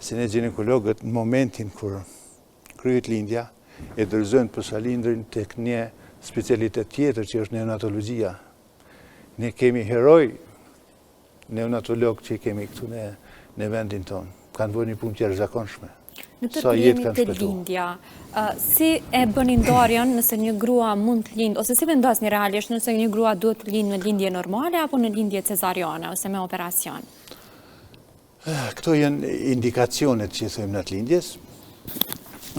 se ne ginekologët në momentin kur kryet lindja, e dorëzojnë posalindrin tek një specialitet tjetër që është neonatologjia. Ne kemi heroj neonatolog që kemi këtu në vendin tonë. Kanë bërë një punë të jashtëzakonshme. Në të jemi të lindja, si e bëni ndarjen nëse një grua mund të lindë, ose si vendosni realisht nëse një grua duhet të lindë në lindje normale apo në lindje cesariane ose me operacion? Këto janë indikacionet që thëmë në të lindjes.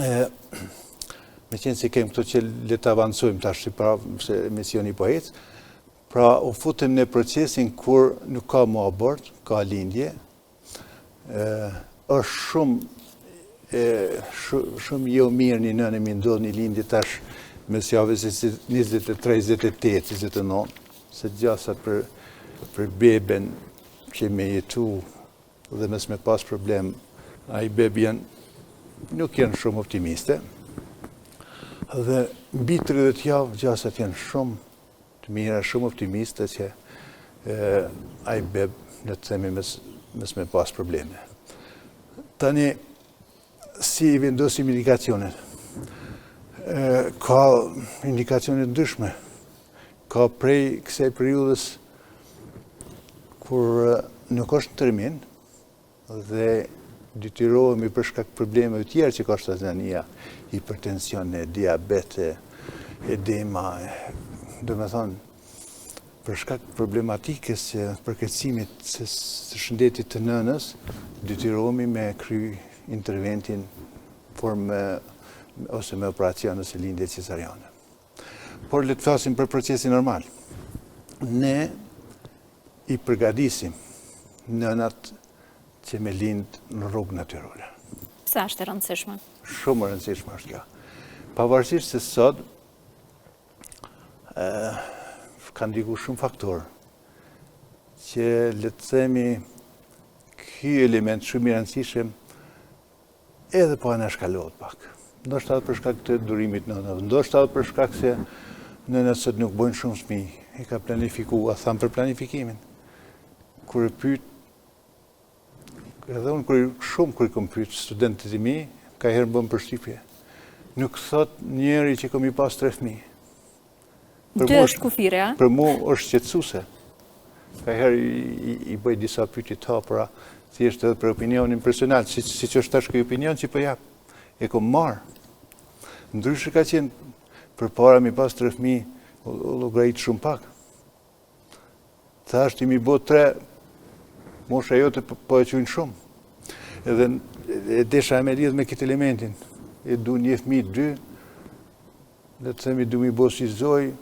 Me qenë se kemë këto që le të avancojmë tash se misioni po ecë, pra u futëm në procesin kur nuk ka më abort, ka lindje, është shumë jo mirë një nënë mi ndodhë një lindje tash mes javës 23, 28, 29, se gjasat për beben që me jetu dhe mes me pas problem, a i bebjen nuk janë shumë optimiste, dhe mbi 30 javë gjasat janë shumë të mira, shumë optimiste që a i beb në të themi mes me pas probleme. Tani, si i vendosim indikacionet? Ka indikacionet ndryshme. Ka prej kësaj periudhës kur nuk është në termin dhe detyrohemi për shkak problemeve tjera që ka shtazania, hipertensione, diabete, edema, do me thonë, për shkak problematikës që përkeqësimit të shëndetit të nënës, detyrohemi me kry interventin formë ose me operacion ose lindje cesariane. Por le të flasim për procesin normal. Ne i përgatisim nënat që me lind në rrugë natyrore. Pse është e rëndësishme? Shumë e rëndësishme është kjo. Pavarësisht se sot kanë ndiku shumë faktorë që le të themi ky element shumë i rëndësishëm edhe po në shkalohet pak. Ndoshta për shkak të durimit nënave, ndoshta për shkak se nënat sot nuk bojnë shumë fëmijë, e ka planifikuar, tham për planifikimin. Kur e pyet, edhe unë kur kom pyet studentët e mi, ka herë bën përshtypje. Nuk thot njeri që kom i pas 3 fëmijë. Dy është kufire, a? Për mu është qetësuese. Ka herë i bëj disa pyetje të hapura, thjesht edhe për opinionin personal, si që është tash ky opinion që po jap. E kom marr. Ndryshe ka qenë përpara mi pas 3 fëmijë, u llogarit shumë pak. Thashtë i mi bot 3, mosha jote po e qujnë shumë. Edhe e desha me lidh me këtë elementin. E du një fëmijë 2, dhe të themi du mi bo si zoj,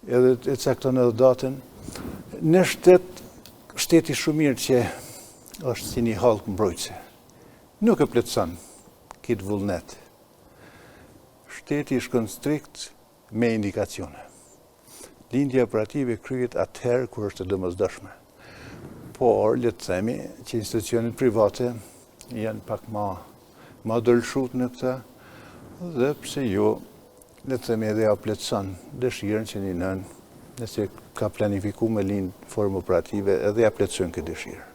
edhe e cakton edhe datën. Në shteti shumë mirë që është si një halkë mbrojtëse. Nuk e plotëson këtë vullnet. Shteti shkon strikt me indikacione. Lindja operative kryhet atëherë kur është e domosdoshme. Por, le të themi që institucionet private janë pak ma dëlshut në këta, dhe pse jo, le të themi edhe ja plotëson dëshirën që një nën, nëse ka planifiku me lind formë operative, edhe ja plotëson këtë dëshirë.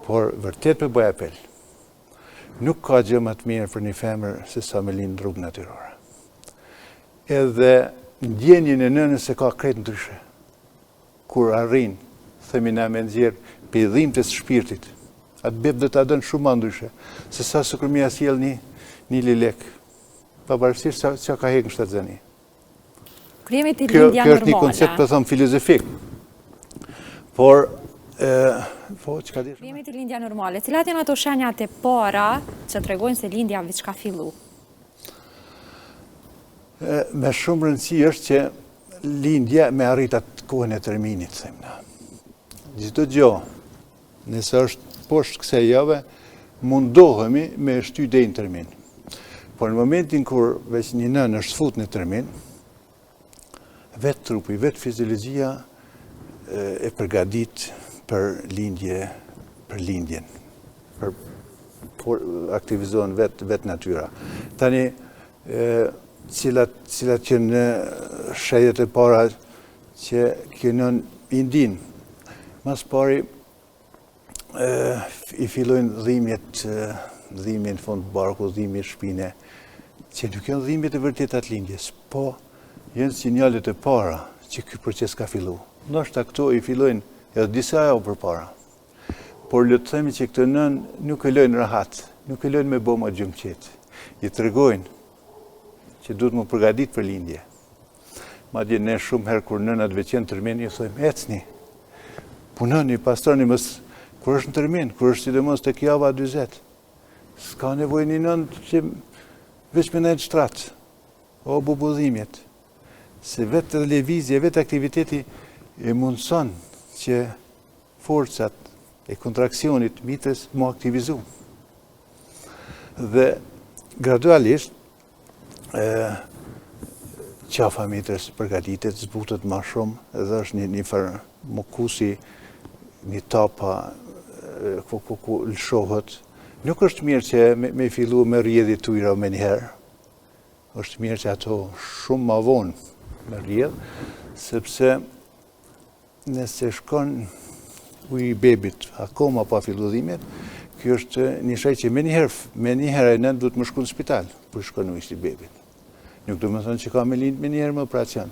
Por, vërtet për bëj apel, nuk ka gjë më të mirë për një femër se sa me lind rrugë natyrore. Edhe ndjenjën e nënës se ka krejt ndryshe. Kur arrin, themi na me nxjerr pidhim të shpirtit, atë beb dhe ta dënë shumë ma ndryshe, se sa së kërmija sjell një lilek, pavarësisht që ka hek në shtatzani. Kjo është një koncept për thëmë filozofik. Por, që ka di shumë? Jemi të lindja normale. Cilat janë ato shenjat e para që tregojnë se lindja vit ka fillu? Me shumë rëndësi është që lindja me arritat kohën e terminit, themna. Gjithë gjo, nëse është poshtë kësaj jave, mundohemi me shty deri në termin. Por në momentin kur veç një nën është fut në termin, vetë trupi, vetë fiziologjia e përgadit për lindjen, por aktivizohen vetë natyra. Tani, cilat që në shëjet e para që kjo nën i ndin, mas pari i fillojnë dhimbje në fund barku, dhimbje shpine, që nuk janë dhimbjet e vërteta të lindjes, po janë sinjalet e para që ky proces ka fillu. Ndoshta këto i fillojnë edhe disa javë përpara. Por le të themi që këtë nën nuk e lojnë rahat, nuk e lojnë me boma gjumqet. I tregojnë që duhet më përgatit për lindje. Madje ne shumë herë kur nënat veçën tërmeni, i thojmë, ecni, punoni, pastroni, kur është në tërmen, kur është sidomos tek java 40. S'ka nevojë një nën që veç me nejtë shtratë, o bubudhimjet. Se vetë lëvizje, vetë aktiviteti e mundëson që forcat e kontraksionit mitrës më aktivizu. Dhe gradualisht qafa mitrës përgatitet, zbutet ma shumë, edhe është një farë mokusi, një tapa ku lëshohet. Nuk është mirë që me fillu me rjedhi të ujra me njëherë. është mirë që ato shumë ma vonë me rjedhë, sepse nëse shkon uji i bebit akoma pa fillu dhimbjet, kjo është një shaj që me njëherë e nënë duhet më shku në spital për shkon uji i bebit. Nuk do më thonë që ka me lind me njëherë më operacion.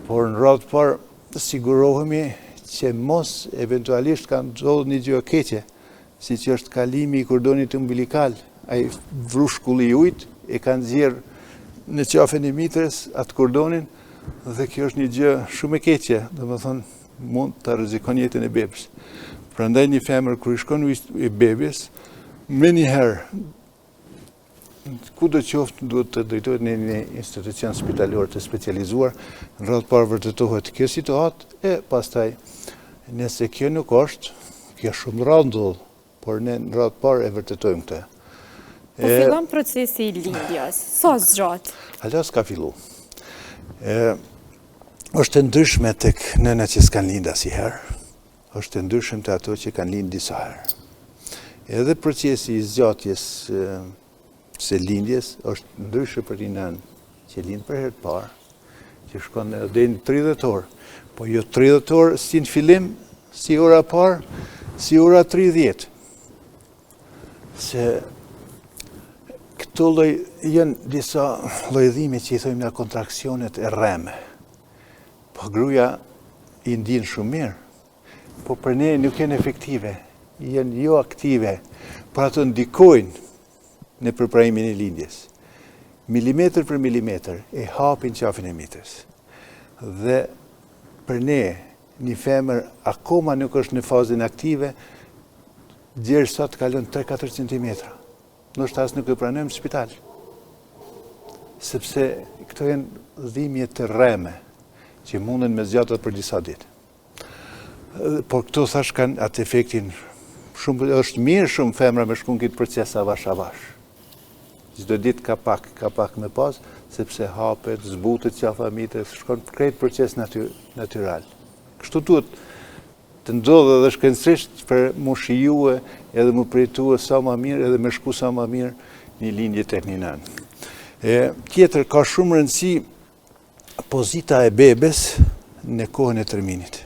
Por në radhë të parë sigurohemi që mos eventualisht ka ndodhur një gjë e keqe, si që është kalimi i kordonit umbilikal, ai vrushkulli i ujit e ka nxjerrë në qafën e mitrës atë kordonin, dhe kjo është një gjë shumë e keqe, do më thonë mund të rrezikon jetën e bebës. Prandaj një femër kur i shkon uji i bebës, me njëherë ku do qoftë duhet të drejtohet në një institucion spitalor të specializuar, në radhë parë vërtetohet kjo situatë, e pastaj nëse kjo nuk është, kjo shumë rrallë ndodhë, por ne në radhë parë e vërtetojmë këtë. Po fillon procesi i lindjes, sa zgjat? Hala s'ka fillu. Është ndryshme tek nënat që s'kan lind asnjëherë, është ndryshme te ato që kanë lind disa herë. Edhe procesi i zgjatjes së lindjes është ndryshe për një nënë që lind për herë të parë, që shkon deri në 30 orë, po jo 30 orë si në fillim, si ora parë, si ora 30. Se këto janë disa llojdhime që i thojmë nga kontraksionet e rreme. Po gruaja i ndjen shumë mirë, po për ne nuk janë efektive, janë jo aktive, por ato ndikojnë në përprahimin e lindjes. Milimetër për milimetër e hapin qafën e mitrës. Dhe për ne, një femër akoma nuk është në fazën aktive, derisa të kalon 3-4 cm. Ndoshta as nuk e pranojmë në spital. Sepse këto janë dhimbje të rreme që munden me zgjatët për disa ditë. Por këto thash kanë atë efektin shumë, është mirë shumë femra me shkon këtë proces avash. Çdo ditë ka pak me pas, sepse hapet, zbutet qafa mitrës, shkon krejt proces natyral. Kështu duhet të ndodhë edhe shkencërisht për më shijue edhe më përjetue sa më mirë edhe më shku sa më mirë një lindje tek një nënë. Tjetër ka shumë rëndësi pozita e bebes në kohën e tërminit.